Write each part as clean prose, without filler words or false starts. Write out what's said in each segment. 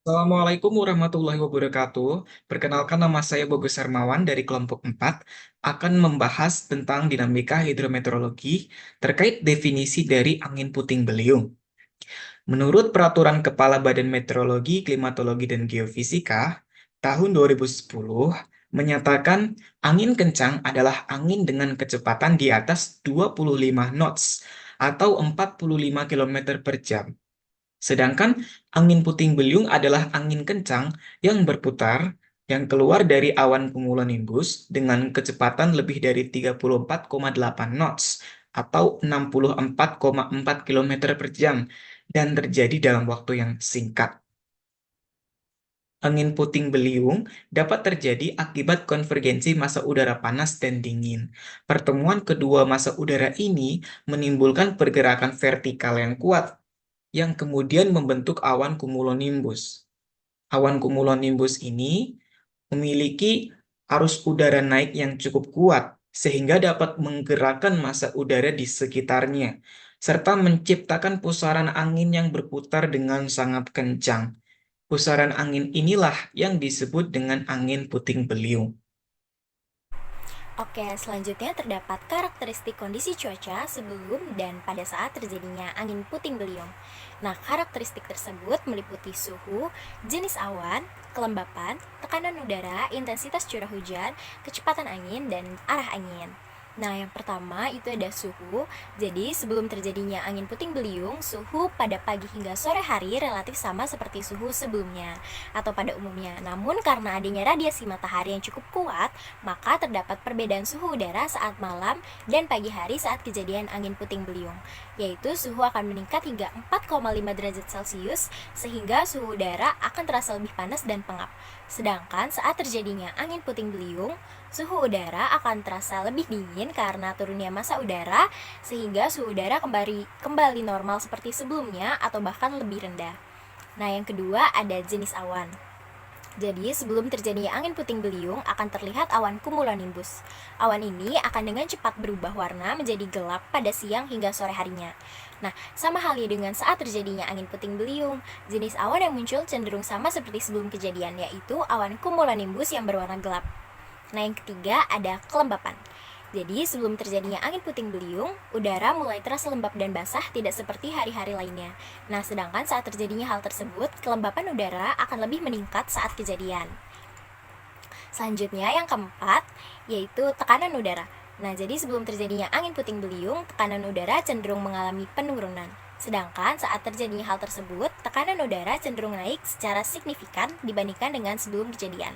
Assalamualaikum warahmatullahi wabarakatuh. Perkenalkan, nama saya Bogus Hermawan dari kelompok 4 akan membahas tentang dinamika hidrometeorologi terkait definisi dari angin puting beliung. Menurut Peraturan Kepala Badan Meteorologi, Klimatologi, dan Geofisika tahun 2010 menyatakan angin kencang adalah angin dengan kecepatan di atas 25 knots atau 45 km per jam. Sedangkan angin puting beliung adalah angin kencang yang berputar yang keluar dari awan cumulonimbus dengan kecepatan lebih dari 34,8 knots atau 64,4 km per jam dan terjadi dalam waktu yang singkat. Angin puting beliung dapat terjadi akibat konvergensi massa udara panas dan dingin. Pertemuan kedua massa udara ini menimbulkan pergerakan vertikal yang kuat yang kemudian membentuk awan cumulonimbus. Awan cumulonimbus ini memiliki arus udara naik yang cukup kuat sehingga dapat menggerakkan massa udara di sekitarnya serta menciptakan pusaran angin yang berputar dengan sangat kencang. Pusaran angin inilah yang disebut dengan angin puting beliung. Oke, selanjutnya terdapat karakteristik kondisi cuaca sebelum dan pada saat terjadinya angin puting beliung. Nah, karakteristik tersebut meliputi suhu, jenis awan, kelembapan, tekanan udara, intensitas curah hujan, kecepatan angin, dan arah angin. Nah, yang pertama itu ada suhu. Jadi, sebelum terjadinya angin puting beliung, suhu pada pagi hingga sore hari relatif sama seperti suhu sebelumnya atau pada umumnya. Namun, karena adanya radiasi matahari yang cukup kuat, maka terdapat perbedaan suhu udara saat malam dan pagi hari saat kejadian angin puting beliung, yaitu suhu akan meningkat hingga 4,5 derajat Celcius sehingga suhu udara akan terasa lebih panas dan pengap. Sedangkan saat terjadinya angin puting beliung, suhu udara akan terasa lebih dingin karena turunnya massa udara sehingga suhu udara kembali normal seperti sebelumnya atau bahkan lebih rendah. Nah, yang kedua ada jenis awan. Jadi, sebelum terjadinya angin puting beliung akan terlihat awan cumulonimbus. Awan ini akan dengan cepat berubah warna menjadi gelap pada siang hingga sore harinya. Nah, sama halnya dengan saat terjadinya angin puting beliung, jenis awan yang muncul cenderung sama seperti sebelum kejadian, yaitu awan cumulonimbus yang berwarna gelap. Nah, yang ketiga ada kelembapan. Jadi, sebelum terjadinya angin puting beliung, udara mulai terasa lembab dan basah tidak seperti hari-hari lainnya. Nah, sedangkan saat terjadinya hal tersebut, kelembapan udara akan lebih meningkat saat kejadian. Selanjutnya, yang keempat, yaitu tekanan udara. Nah, jadi sebelum terjadinya angin puting beliung, tekanan udara cenderung mengalami penurunan. Sedangkan saat terjadinya hal tersebut, tekanan udara cenderung naik secara signifikan dibandingkan dengan sebelum kejadian.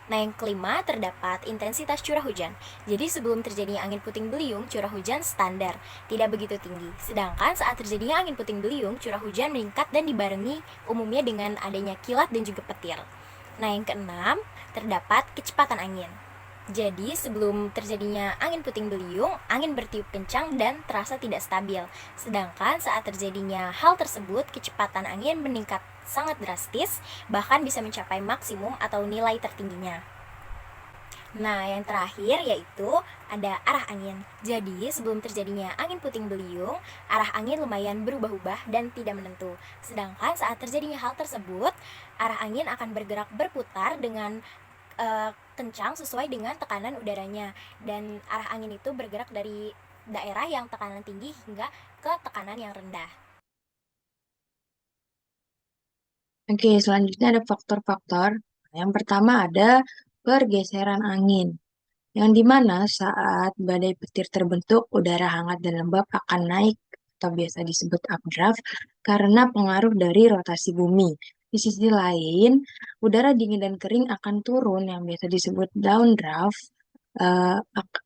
Nah, yang kelima terdapat intensitas curah hujan. Jadi sebelum terjadinya angin puting beliung, curah hujan standar, tidak begitu tinggi. Sedangkan saat terjadinya angin puting beliung, curah hujan meningkat dan dibarengi umumnya dengan adanya kilat dan juga petir. Nah, yang keenam terdapat kecepatan angin. Jadi, sebelum terjadinya angin puting beliung, angin bertiup kencang dan terasa tidak stabil. Sedangkan saat terjadinya hal tersebut, kecepatan angin meningkat sangat drastis, bahkan bisa mencapai maksimum atau nilai tertingginya. Nah, yang terakhir yaitu ada arah angin. Jadi, sebelum terjadinya angin puting beliung, arah angin lumayan berubah-ubah dan tidak menentu. Sedangkan saat terjadinya hal tersebut, arah angin akan bergerak berputar dengan kencang sesuai dengan tekanan udaranya, dan arah angin itu bergerak dari daerah yang tekanan tinggi hingga ke tekanan yang rendah. Oke, selanjutnya ada faktor-faktor. Yang pertama ada pergeseran angin, yang dimana saat badai petir terbentuk, udara hangat dan lembab akan naik atau biasa disebut updraft karena pengaruh dari rotasi bumi. Di sisi lain, udara dingin dan kering akan turun yang biasa disebut downdraft,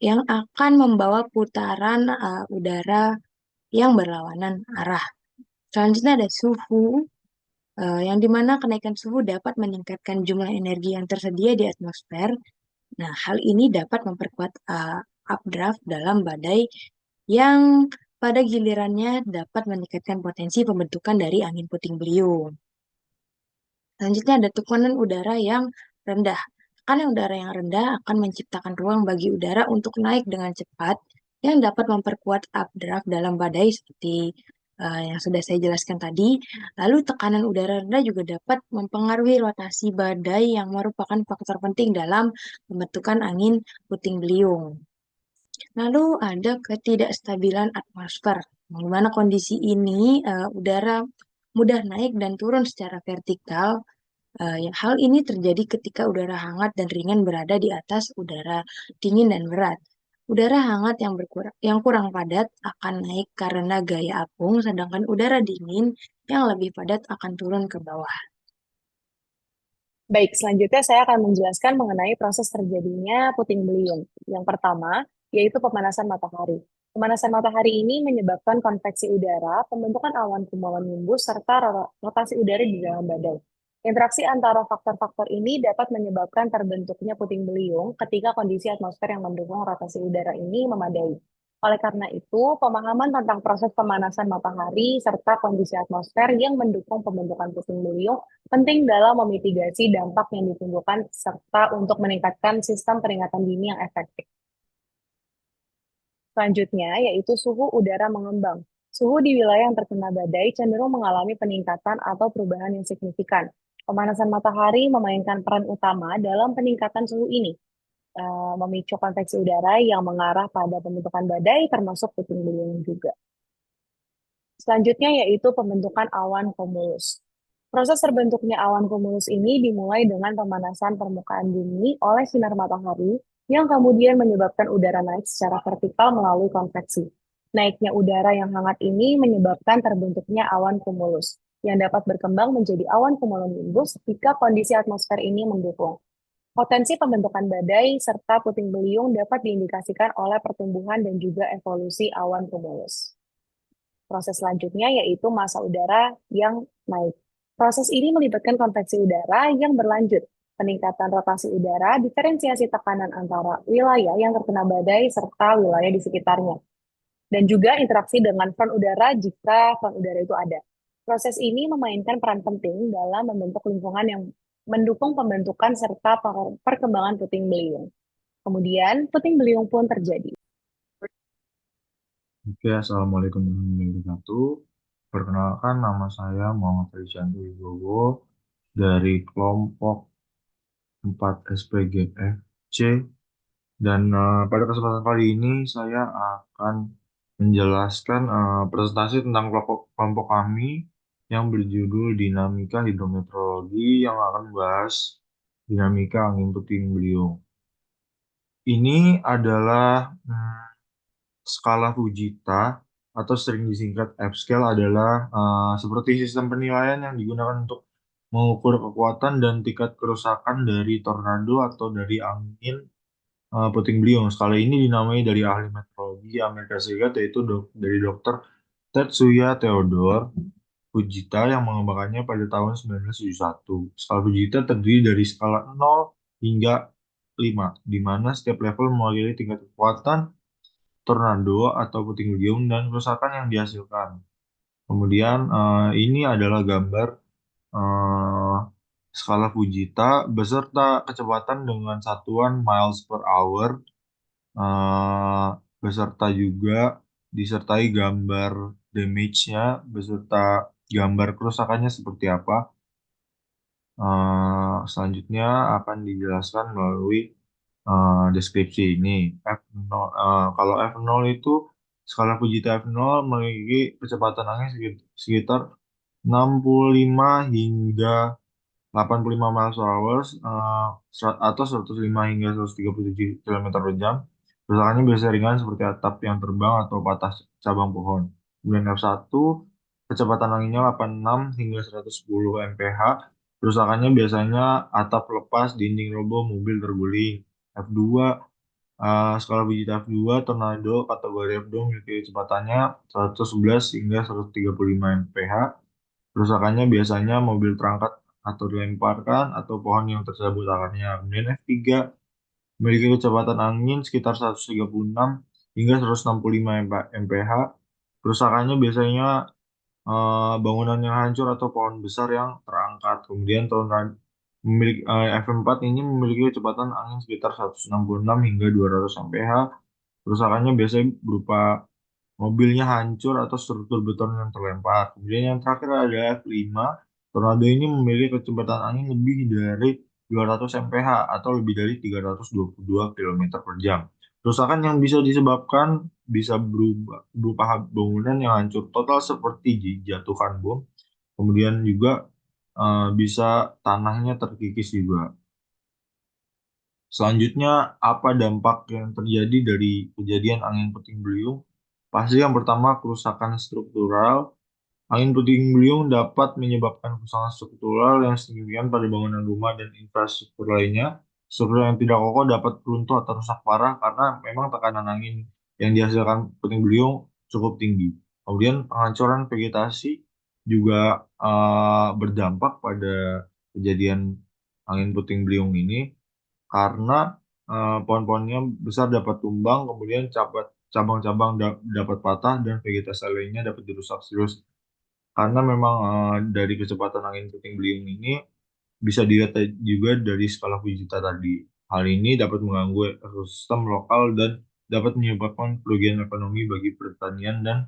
yang akan membawa putaran udara yang berlawanan arah. Selanjutnya ada suhu, yang dimana kenaikan suhu dapat meningkatkan jumlah energi yang tersedia di atmosfer. Nah, hal ini dapat memperkuat updraft dalam badai yang pada gilirannya dapat meningkatkan potensi pembentukan dari angin puting beliung. Selanjutnya ada tekanan udara yang rendah. Tekanan udara yang rendah akan menciptakan ruang bagi udara untuk naik dengan cepat yang dapat memperkuat updraft dalam badai seperti yang sudah saya jelaskan tadi. Lalu tekanan udara rendah juga dapat mempengaruhi rotasi badai yang merupakan faktor penting dalam pembentukan angin puting beliung. Lalu ada ketidakstabilan atmosfer, di mana kondisi ini udara mudah naik dan turun secara vertikal. Hal ini terjadi ketika udara hangat dan ringan berada di atas udara dingin dan berat. Udara hangat yang kurang padat akan naik karena gaya apung, sedangkan udara dingin yang lebih padat akan turun ke bawah. Baik, selanjutnya saya akan menjelaskan mengenai proses terjadinya puting beliung. Yang pertama, yaitu pemanasan matahari. Pemanasan matahari ini menyebabkan konveksi udara, pembentukan awan cumulonimbus, serta rotasi udara di dalam badai. Interaksi antara faktor-faktor ini dapat menyebabkan terbentuknya puting beliung ketika kondisi atmosfer yang mendukung rotasi udara ini memadai. Oleh karena itu, pemahaman tentang proses pemanasan matahari serta kondisi atmosfer yang mendukung pembentukan puting beliung penting dalam memitigasi dampak yang ditimbulkan serta untuk meningkatkan sistem peringatan dini yang efektif. Selanjutnya, yaitu suhu udara mengembang. Suhu di wilayah yang terkena badai cenderung mengalami peningkatan atau perubahan yang signifikan. Pemanasan matahari memainkan peran utama dalam peningkatan suhu ini, memicu konveksi udara yang mengarah pada pembentukan badai termasuk puting beliung juga. Selanjutnya yaitu pembentukan awan cumulus. Proses terbentuknya awan cumulus ini dimulai dengan pemanasan permukaan bumi oleh sinar matahari yang kemudian menyebabkan udara naik secara vertikal melalui konveksi. Naiknya udara yang hangat ini menyebabkan terbentuknya awan cumulus yang dapat berkembang menjadi awan cumulonimbus jika kondisi atmosfer ini mendukung. Potensi pembentukan badai serta puting beliung dapat diindikasikan oleh pertumbuhan dan juga evolusi awan cumulus. Proses selanjutnya yaitu massa udara yang naik. Proses ini melibatkan konveksi udara yang berlanjut, peningkatan rotasi udara, diferensiasi tekanan antara wilayah yang terkena badai serta wilayah di sekitarnya, dan juga interaksi dengan front udara jika front udara itu ada. Proses ini memainkan peran penting dalam membentuk lingkungan yang mendukung pembentukan serta perkembangan puting beliung. Kemudian, puting beliung pun terjadi. Oke, Assalamualaikum warahmatullahi wabarakatuh. Perkenalkan, nama saya Muhammad Rizwanto Wibowo dari kelompok 4 SPGFC. Dan pada kesempatan kali ini saya akan menjelaskan presentasi tentang kelompok kami yang berjudul Dinamika Hidrometeorologi yang akan membahas dinamika angin puting beliung. Ini adalah skala Fujita atau sering disingkat F-scale adalah seperti sistem penilaian yang digunakan untuk mengukur kekuatan dan tingkat kerusakan dari tornado atau dari angin puting beliung. Skala ini dinamai dari ahli meteorologi Amerika Serikat yaitu dari Dr. Tetsuya Theodore Fujita yang mengembangkannya pada tahun 1971. Skala Fujita terdiri dari skala 0 hingga 5, di mana setiap level mewakili tingkat kekuatan tornado atau puting beliung dan kerusakan yang dihasilkan. Kemudian ini adalah gambar eh, skala Fujita beserta kecepatan dengan satuan miles per hour, eh, beserta juga disertai gambar damage-nya beserta gambar kerusakannya seperti apa. Selanjutnya akan dijelaskan melalui deskripsi ini. F0, kalau F0 itu skala Fujita F0 memiliki kecepatan angin sekitar 65 hingga 85 miles per hour atau 105 hingga 137 km per jam. Kerusakannya biasa ringan seperti atap yang terbang atau patah cabang pohon. Kemudian F1 kecepatan anginnya 86 hingga 110 mph. Kerusakannya biasanya atap lepas, dinding roboh, mobil terguling. F2 skala Fujita F2 tornado kategori F2 memiliki kecepatannya 111 hingga 135 mph. Kerusakannya biasanya mobil terangkat atau dilemparkan atau pohon yang tercabut akarnya. Kemudian F3 memiliki kecepatan angin sekitar 136 hingga 165 mph. Kerusakannya biasanya bangunan yang hancur atau pohon besar yang terangkat. Kemudian F4 ini memiliki kecepatan angin sekitar 166 hingga 200 mph. Kerusakannya biasanya berupa mobilnya hancur atau struktur beton yang terlempar. Kemudian yang terakhir adalah kelima, tornado ini memiliki kecepatan angin lebih dari 200 mph atau lebih dari 322 km per jam. Kerusakan yang bisa disebabkan bisa berupa bangunan yang hancur total seperti dijatuhkan bom. Kemudian juga bisa tanahnya terkikis juga. Selanjutnya, apa dampak yang terjadi dari kejadian angin puting beliung? Pasti yang pertama, kerusakan struktural. Angin puting beliung dapat menyebabkan kerusakan struktural yang signifikan pada bangunan rumah dan infrastruktur lainnya. Struktur yang tidak kokoh dapat runtuh atau rusak parah karena memang tekanan angin yang dihasilkan puting beliung cukup tinggi. Kemudian penghancuran vegetasi juga berdampak pada kejadian angin puting beliung ini karena pohon-pohonnya besar dapat tumbang, kemudian cabang-cabang dapat patah dan vegetasi lainnya dapat dirusak serius. Karena memang dari kecepatan angin puting beliung ini bisa dilihat juga dari skala Fujita tadi. Hal ini dapat mengganggu ekosistem lokal dan dapat menyebabkan kerugian ekonomi bagi pertanian dan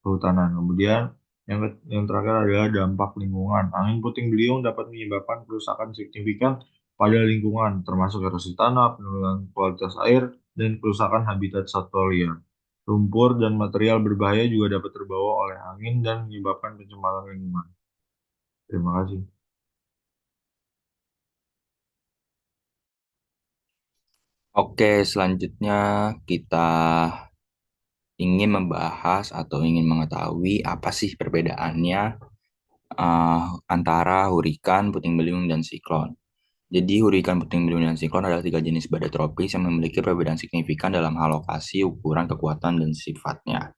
kehutanan. Kemudian yang terakhir adalah dampak lingkungan. Angin puting beliung dapat menyebabkan kerusakan signifikan pada lingkungan, termasuk erosi tanah, penurunan kualitas air, dan kerusakan habitat satwa liar. Lumpur dan material berbahaya juga dapat terbawa oleh angin dan menyebabkan pencemaran lingkungan. Terima kasih. Oke, selanjutnya kita ingin membahas atau ingin mengetahui apa sih perbedaannya antara hurikan, puting beliung, dan siklon. Jadi, hurikan, puting beliung, dan siklon adalah tiga jenis badai tropis yang memiliki perbedaan signifikan dalam hal lokasi, ukuran, kekuatan, dan sifatnya.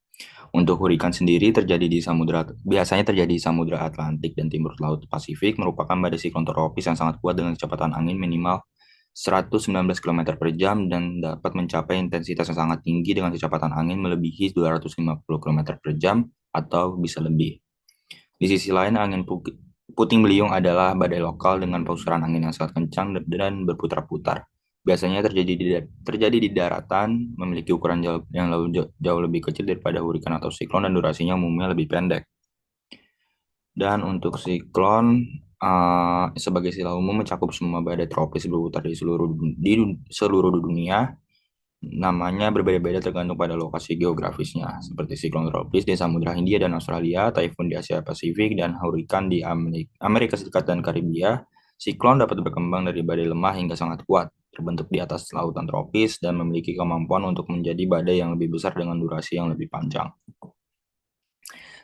Untuk hurikan sendiri biasanya terjadi di Samudra Atlantik dan Timur Laut Pasifik, merupakan badai siklon tropis yang sangat kuat dengan kecepatan angin minimal 119 km per jam dan dapat mencapai intensitas yang sangat tinggi dengan kecepatan angin melebihi 250 km per jam atau bisa lebih. Di sisi lain, puting beliung adalah badai lokal dengan pusaran angin yang sangat kencang dan berputar-putar. Biasanya terjadi di daratan, memiliki ukuran jauh lebih kecil daripada hurikan atau siklon dan durasinya umumnya lebih pendek. Dan untuk siklon, sebagai istilah umum mencakup semua badai tropis berputar di seluruh dunia. Namanya berbeda-beda tergantung pada lokasi geografisnya, seperti siklon tropis di Samudra Hindia dan Australia, taifun di Asia Pasifik, dan hurikan di Amerika Serikat dan Karibia. Siklon dapat berkembang dari badai lemah hingga sangat kuat, terbentuk di atas lautan tropis, dan memiliki kemampuan untuk menjadi badai yang lebih besar dengan durasi yang lebih panjang.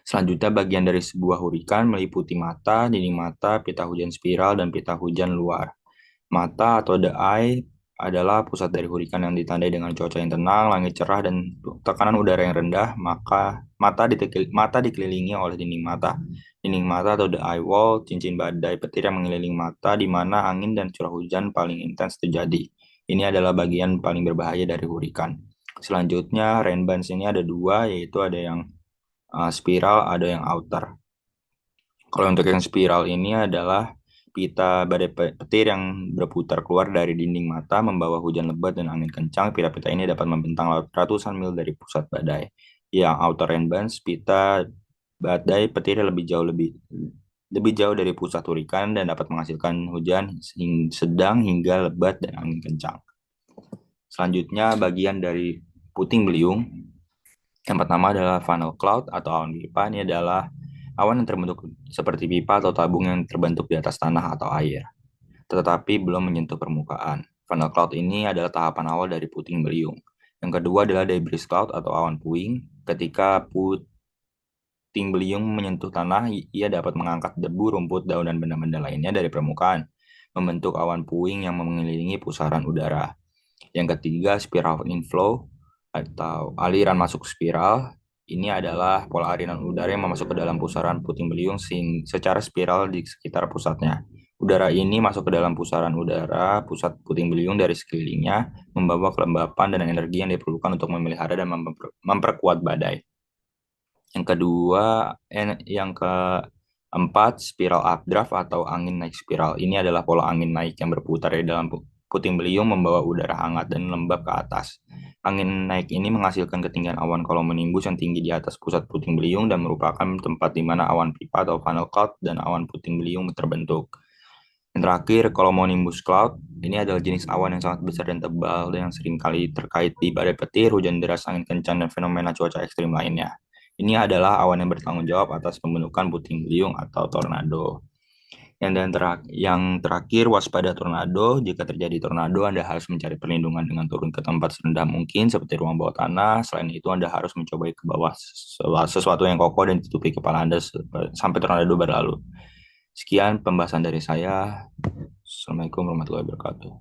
Selanjutnya, bagian dari sebuah hurikan meliputi mata, dinding mata, pita hujan spiral, dan pita hujan luar. Mata atau the eye adalah pusat dari hurikan yang ditandai dengan cuaca yang tenang, langit cerah, dan tekanan udara yang rendah. Maka mata dikelilingi oleh dinding mata. Dinding mata atau the eye wall, cincin badai petir yang mengelilingi mata, di mana angin dan curah hujan paling intens terjadi. Ini adalah bagian paling berbahaya dari hurikan. Selanjutnya, rain bands ini ada dua, yaitu ada yang spiral, ada yang outer. Kalau untuk yang spiral ini adalah pita badai petir yang berputar keluar dari dinding mata membawa hujan lebat dan angin kencang. Pita-pita ini dapat membentang ratusan mil dari pusat badai. Yang outer rain bands, pita badai petir lebih jauh dari pusat hurikan dan dapat menghasilkan hujan sedang hingga lebat dan angin kencang. Selanjutnya, bagian dari puting beliung. Yang pertama adalah funnel cloud atau awan pipa. Ini adalah awan yang terbentuk seperti pipa atau tabung yang terbentuk di atas tanah atau air, tetapi belum menyentuh permukaan. Funnel cloud ini adalah tahapan awal dari puting beliung. Yang kedua adalah debris cloud atau awan puing. Ketika puting beliung menyentuh tanah, ia dapat mengangkat debu, rumput, daun, dan benda-benda lainnya dari permukaan, membentuk awan puing yang mengelilingi pusaran udara. Yang ketiga, spiral inflow atau aliran masuk spiral. Ini adalah pola aliran udara yang masuk ke dalam pusaran puting beliung secara spiral di sekitar pusatnya. Udara ini masuk ke dalam pusaran udara pusat puting beliung dari sekelilingnya, membawa kelembapan dan energi yang diperlukan untuk memelihara dan memperkuat badai. Yang keempat, spiral updraft atau angin naik spiral. Ini adalah pola angin naik yang berputar di dalam puting beliung membawa udara hangat dan lembab ke atas. Angin naik ini menghasilkan ketinggian awan cumulonimbus yang tinggi di atas pusat puting beliung dan merupakan tempat di mana awan pipa atau funnel cloud dan awan puting beliung terbentuk. Yang terakhir, cumulonimbus cloud ini adalah jenis awan yang sangat besar dan tebal dan yang sering kali terkait di badai petir, hujan deras, angin kencang, dan fenomena cuaca ekstrim lainnya. Ini adalah awan yang bertanggung jawab atas pembentukan puting beliung atau tornado. Yang terakhir, waspada tornado. Jika terjadi tornado, Anda harus mencari perlindungan dengan turun ke tempat serendah mungkin, seperti ruang bawah tanah. Selain itu, Anda harus mencoba ke bawah sesuatu yang kokoh dan tutupi kepala Anda sampai tornado berlalu. Sekian pembahasan dari saya. Assalamualaikum warahmatullahi wabarakatuh.